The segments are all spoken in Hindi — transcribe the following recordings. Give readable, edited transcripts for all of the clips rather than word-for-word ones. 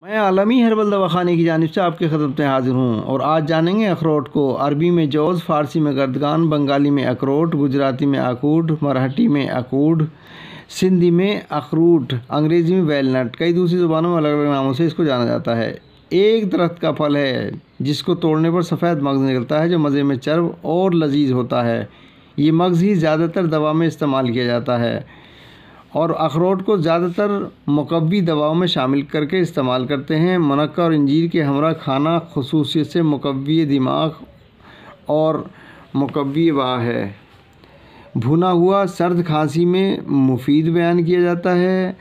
मैं आलमी हर्बल दवाखाने की जानिब से आपकी खिदमत में हाजिर हूँ और आज जानेंगे अखरोट को। अरबी में जौज़, फ़ारसी में गर्दगान, बंगाली में अखरोट, गुजराती में अकूड, मराठी में अकूड, सिंधी में अखरूट, अंग्रेज़ी में वैलनट, कई दूसरी ज़ुबानों में अलग अलग नामों से इसको जाना जाता है। एक दरख्त का फल है जिसको तोड़ने पर सफ़ेद मग़ज़ निकलता है जो मज़े में चर्ब और लजीज होता है। ये मग़ज़ ही ज़्यादातर दवा में इस्तेमाल किया जाता है और अखरोट को ज़्यादातर मुकव्वी दवाओं में शामिल करके इस्तेमाल करते हैं। मुनक्का और इंजीर के हमरा खाना ख़ुसूसियत से मुकव्वी दिमाग और मुकव्वी वाह है। भुना हुआ सर्द खांसी में मुफीद बयान किया जाता है।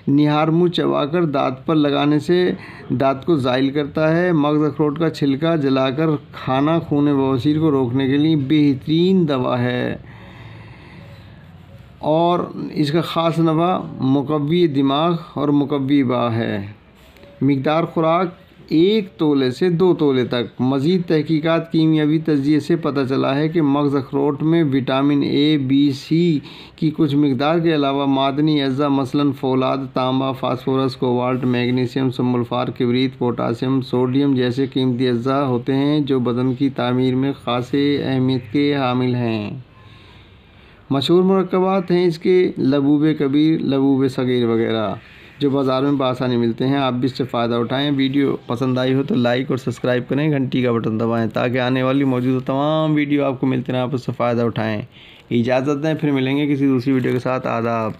निहार मुँह चबाकर दांत पर लगाने से दांत को ज़ाइल करता है। मग़ज़ अखरोट का छिलका जलाकर खाना खून बवासीर को रोकने के लिए बेहतरीन दवा है और इसका ख़ास नवा मुकव्वी दिमाग और मुकव्वी वाह है। मिकदार खुराक 1 तोले से 2 तोले तक। मज़ीद तहकीकात कीमियावी तज्ज़िये से पता चला है कि मग़ज़ अखरोट में विटामिन ए, बी, सी की कुछ मिकदार के अलावा मादनी अज़्ज़ा मसलन फ़ौलाद, तांबा, फास्फोरस, कोबाल्ट, मैग्नीशियम, सल्फ़र, किब्रित, पोटासियम, सोडियम जैसे कीमती अज़्ज़ा होते हैं जो बदन की तामीर में ख़ासे अहमियत के हामिल हैं। मशहूर मुरक्कबात हैं इसके लबूब कबीर, लबूब सगीर वगैरह जो बाज़ार में बआसानी मिलते हैं। आप भी इससे फ़ायदा उठाएं। वीडियो पसंद आई हो तो लाइक और सब्सक्राइब करें, घंटी का बटन दबाएं ताकि आने वाली मौजूदा तमाम वीडियो आपको मिलते रहें, आप उससे फ़ायदा उठाएं। इजाज़त दें, फिर मिलेंगे किसी दूसरी वीडियो के साथ। आदाब।